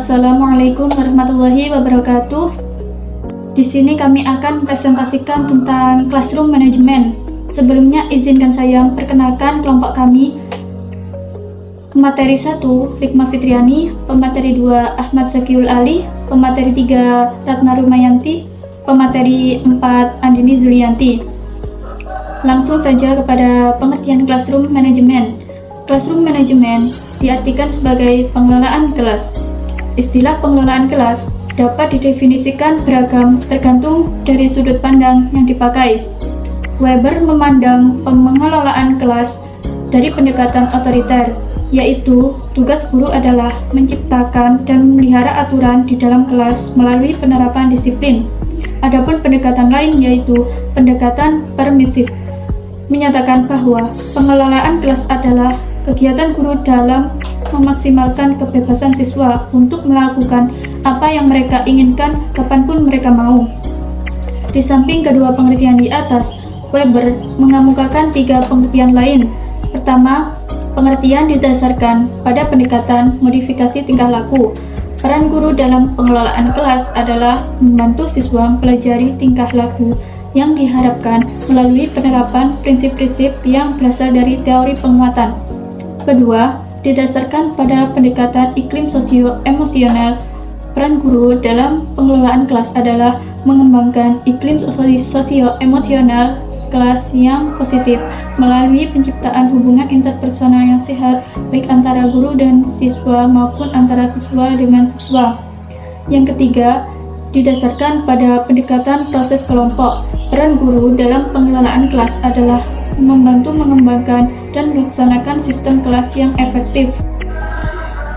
Assalamualaikum warahmatullahi wabarakatuh. Di sini kami akan presentasikan tentang classroom management. Sebelumnya izinkan saya perkenalkan kelompok kami. Pemateri 1 Rikma Fitriani, pemateri 2 Ahmad Zakiul Ali, pemateri 3 Ratna Rumayanti, pemateri 4 Andini Zulianti. Langsung saja kepada pengertian classroom management. Classroom management diartikan sebagai pengelolaan kelas. Istilah pengelolaan kelas dapat didefinisikan beragam tergantung dari sudut pandang yang dipakai. Weber memandang pengelolaan kelas dari pendekatan otoriter, yaitu tugas guru adalah menciptakan dan memelihara aturan di dalam kelas melalui penerapan disiplin. Adapun pendekatan lain yaitu pendekatan permisif, menyatakan bahwa pengelolaan kelas adalah kegiatan guru dalam memaksimalkan kebebasan siswa untuk melakukan apa yang mereka inginkan kapanpun mereka mau. Di samping kedua pengertian di atas, Weber mengemukakan 3 pengertian lain. Pertama, pengertian didasarkan pada pendekatan modifikasi tingkah laku. Peran guru dalam pengelolaan kelas adalah membantu siswa mempelajari tingkah laku yang diharapkan melalui penerapan prinsip-prinsip yang berasal dari teori penguatan. Kedua, didasarkan pada pendekatan iklim sosio-emosional. Peran guru dalam pengelolaan kelas adalah mengembangkan iklim sosio-emosional kelas yang positif melalui penciptaan hubungan interpersonal yang sehat baik antara guru dan siswa maupun antara siswa dengan siswa. Yang ketiga, didasarkan pada pendekatan proses kelompok. Peran guru dalam pengelolaan kelas adalah membantu mengembangkan dan melaksanakan sistem kelas yang efektif.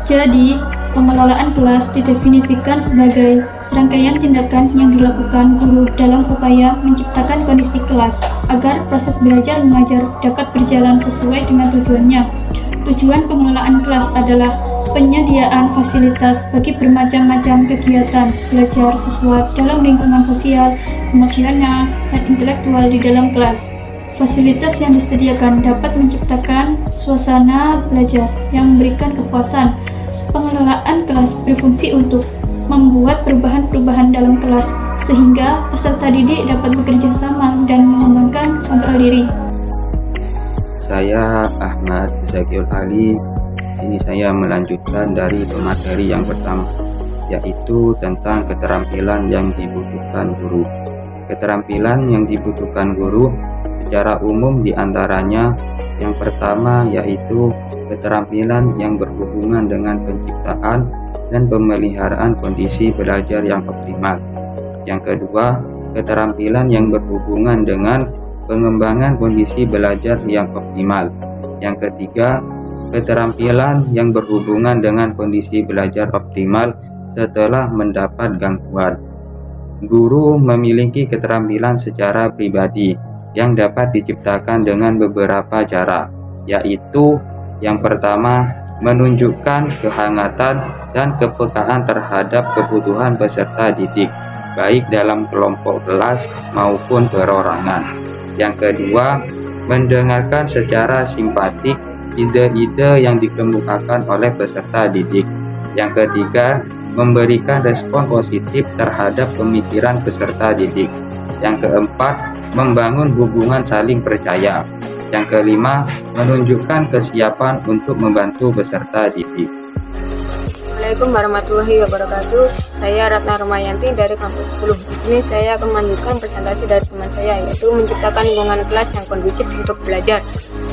Jadi, pengelolaan kelas didefinisikan sebagai serangkaian tindakan yang dilakukan guru dalam upaya menciptakan kondisi kelas agar proses belajar mengajar dapat berjalan sesuai dengan tujuannya. Tujuan pengelolaan kelas adalah penyediaan fasilitas bagi bermacam-macam kegiatan belajar siswa dalam lingkungan sosial, emosional, dan intelektual di dalam kelas. Fasilitas yang disediakan dapat menciptakan suasana belajar yang memberikan kepuasan. Pengelolaan kelas berfungsi untuk membuat perubahan-perubahan dalam kelas sehingga peserta didik dapat bekerja sama dan mengembangkan kontrol diri. Saya Ahmad Zakiul Ali. Ini saya melanjutkan dari pemateri yang pertama, yaitu tentang keterampilan yang dibutuhkan guru. Keterampilan yang dibutuhkan guru secara umum diantaranya yang pertama yaitu keterampilan yang berhubungan dengan penciptaan dan pemeliharaan kondisi belajar yang optimal. Yang kedua, keterampilan yang berhubungan dengan pengembangan kondisi belajar yang optimal. Yang ketiga, keterampilan yang berhubungan dengan kondisi belajar optimal setelah mendapat gangguan. Guru memiliki keterampilan secara pribadi yang dapat diciptakan dengan beberapa cara, yaitu yang pertama, menunjukkan kehangatan dan kepekaan terhadap kebutuhan peserta didik, baik dalam kelompok kelas maupun perorangan. Yang kedua, mendengarkan secara simpatik ide-ide yang dikemukakan oleh peserta didik. Yang ketiga, memberikan respon positif terhadap pemikiran peserta didik. Yang keempat, membangun hubungan saling percaya. Yang kelima, menunjukkan kesiapan untuk membantu peserta didik. Assalamualaikum warahmatullahi wabarakatuh. Saya Ratna Rumayanti dari kampus 10. Di sini saya akan melanjutkan presentasi dari teman saya, yaitu menciptakan lingkungan kelas yang kondusif untuk belajar.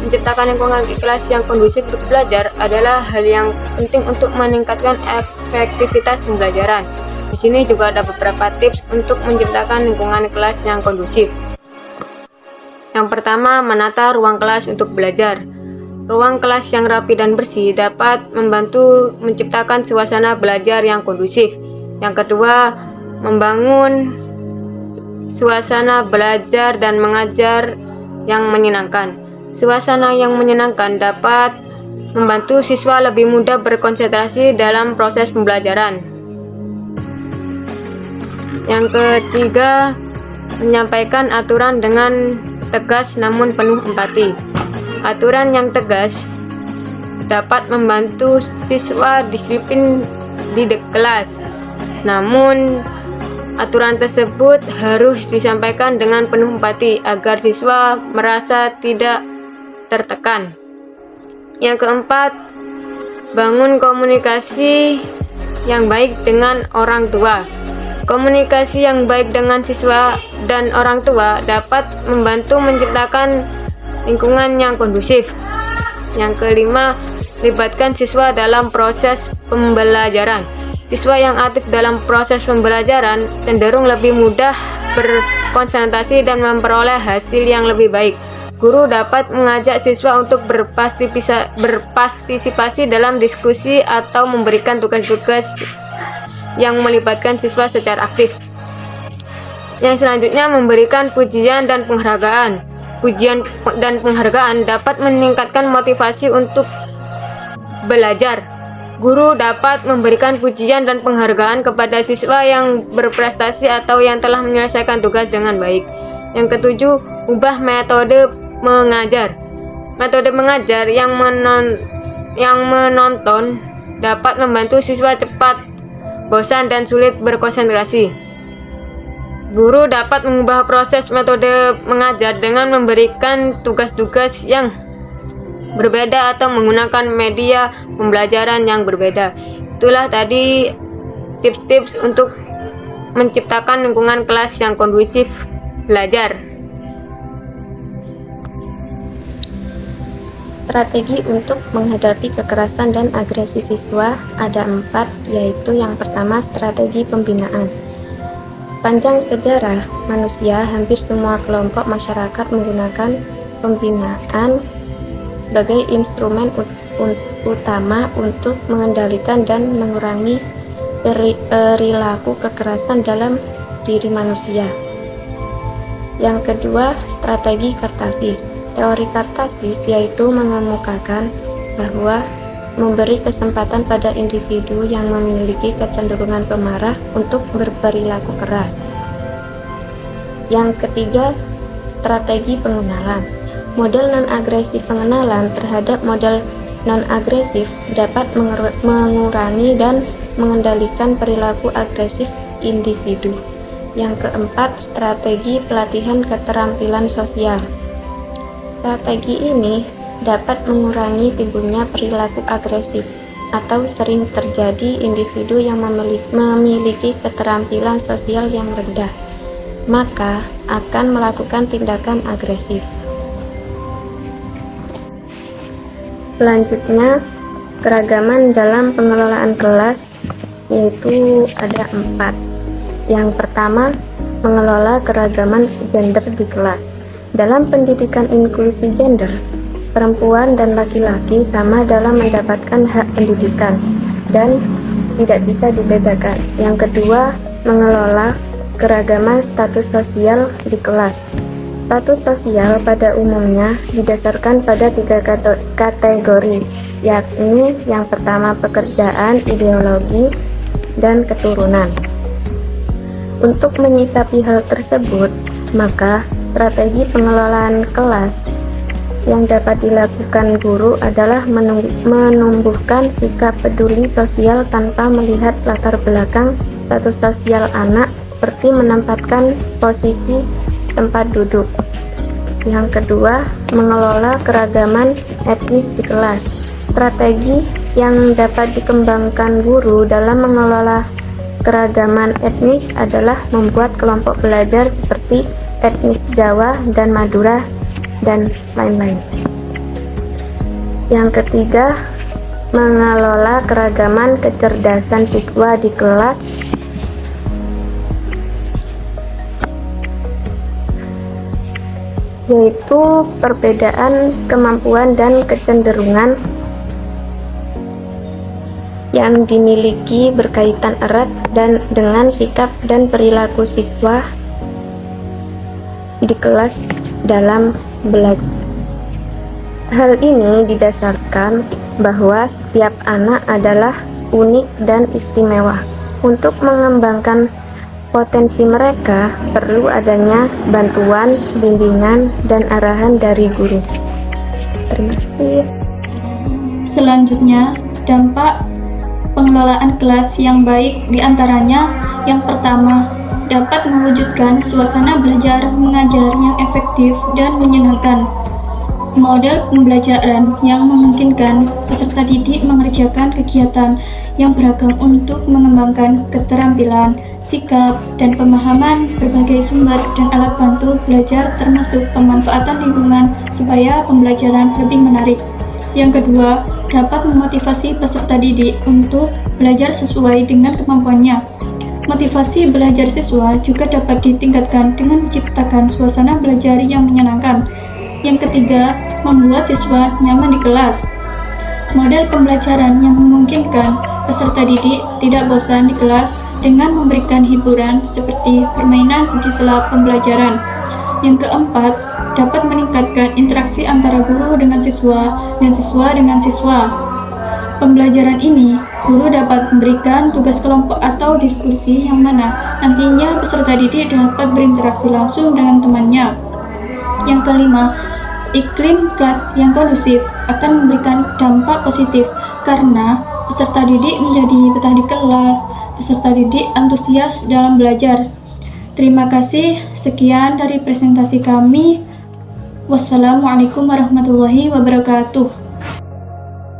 Menciptakan lingkungan kelas yang kondusif untuk belajar adalah hal yang penting untuk meningkatkan efektivitas pembelajaran. Di sini juga ada beberapa tips untuk menciptakan lingkungan kelas yang kondusif. Yang pertama, menata ruang kelas untuk belajar. Ruang kelas yang rapi dan bersih dapat membantu menciptakan suasana belajar yang kondusif. Yang kedua, membangun suasana belajar dan mengajar yang menyenangkan. Suasana yang menyenangkan dapat membantu siswa lebih mudah berkonsentrasi dalam proses pembelajaran. Yang ketiga, menyampaikan aturan dengan tegas namun penuh empati. Aturan yang tegas dapat membantu siswa disiplin di kelas. Namun, aturan tersebut harus disampaikan dengan penuh empati agar siswa merasa tidak tertekan. Yang keempat, bangun komunikasi yang baik dengan orang tua. Komunikasi yang baik dengan siswa dan orang tua dapat membantu menciptakan lingkungan yang kondusif. Yang kelima, libatkan siswa dalam proses pembelajaran. Siswa yang aktif dalam proses pembelajaran cenderung lebih mudah berkonsentrasi dan memperoleh hasil yang lebih baik. Guru dapat mengajak siswa untuk berpartisipasi dalam diskusi atau memberikan tugas-tugas yang melibatkan siswa secara aktif. Yang selanjutnya, memberikan pujian dan penghargaan. Pujian dan penghargaan dapat meningkatkan motivasi untuk belajar. Guru dapat memberikan pujian dan penghargaan kepada siswa yang berprestasi atau yang telah menyelesaikan tugas dengan baik. Yang ketujuh, ubah metode mengajar. Metode mengajar yang menonton dapat membantu siswa cepat bosan dan sulit berkonsentrasi. Guru dapat mengubah proses metode mengajar dengan memberikan tugas-tugas yang berbeda atau menggunakan media pembelajaran yang berbeda. Itulah tadi tips-tips untuk menciptakan lingkungan kelas yang kondusif belajar. Strategi untuk menghadapi kekerasan dan agresi siswa ada 4, yaitu yang pertama, strategi pembinaan. Sepanjang sejarah manusia, hampir semua kelompok masyarakat menggunakan pembinaan sebagai instrumen utama untuk mengendalikan dan mengurangi perilaku kekerasan dalam diri manusia. Yang kedua, strategi kartasis. Teori kartasis yaitu mengemukakan bahwa memberi kesempatan pada individu yang memiliki kecenderungan pemarah untuk berperilaku keras. Yang ketiga, strategi pengenalan. Model non-agresif pengenalan terhadap model non-agresif dapat mengurangi dan mengendalikan perilaku agresif individu. Yang keempat, strategi pelatihan keterampilan sosial. Strategi ini dapat mengurangi timbulnya perilaku agresif atau sering terjadi individu yang memiliki keterampilan sosial yang rendah, maka akan melakukan tindakan agresif. Selanjutnya, keragaman dalam pengelolaan kelas, yaitu ada 4. Yang pertama, mengelola keragaman gender di kelas. Dalam pendidikan inklusi gender, perempuan dan laki-laki sama dalam mendapatkan hak pendidikan dan tidak bisa dibedakan. Yang kedua, mengelola keragaman status sosial di kelas. Status sosial pada umumnya didasarkan pada 3 kategori, yakni yang pertama pekerjaan, ideologi, dan keturunan. Untuk menyikapi hal tersebut, maka strategi pengelolaan kelas yang dapat dilakukan guru adalah menumbuhkan sikap peduli sosial tanpa melihat latar belakang status sosial anak, seperti menempatkan posisi tempat duduk. Yang kedua, mengelola keragaman etnis di kelas. Strategi yang dapat dikembangkan guru dalam mengelola keragaman etnis adalah membuat kelompok belajar seperti etnis Jawa dan Madura dan lain-lain. Yang ketiga, mengelola keragaman kecerdasan siswa di kelas. Yaitu perbedaan kemampuan dan kecenderungan yang dimiliki berkaitan erat dengan sikap dan perilaku siswa di kelas dalam belajar. Hal ini didasarkan bahwa setiap anak adalah unik dan istimewa. Untuk mengembangkan potensi mereka, perlu adanya bantuan, bimbingan, dan arahan dari guru. Terima kasih. Selanjutnya, dampak pengelolaan kelas yang baik diantaranya yang pertama, dapat mewujudkan suasana belajar mengajar yang efektif dan menyenangkan. Model pembelajaran yang memungkinkan peserta didik mengerjakan kegiatan yang beragam untuk mengembangkan keterampilan, sikap, dan pemahaman berbagai sumber dan alat bantu belajar termasuk pemanfaatan lingkungan supaya pembelajaran lebih menarik. Yang kedua, dapat memotivasi peserta didik untuk belajar sesuai dengan kemampuannya. Motivasi belajar siswa juga dapat ditingkatkan dengan menciptakan suasana belajar yang menyenangkan. Yang ketiga, membuat siswa nyaman di kelas. Model pembelajaran yang memungkinkan peserta didik tidak bosan di kelas dengan memberikan hiburan seperti permainan di sela pembelajaran. Yang keempat, dapat meningkatkan interaksi antara guru dengan siswa dan siswa dengan siswa. Pembelajaran ini, guru dapat memberikan tugas kelompok atau diskusi yang mana nantinya peserta didik dapat berinteraksi langsung dengan temannya. Yang kelima, iklim kelas yang kondusif akan memberikan dampak positif karena peserta didik menjadi betah di kelas, peserta didik antusias dalam belajar. Terima kasih, sekian dari presentasi kami. Wassalamualaikum warahmatullahi wabarakatuh.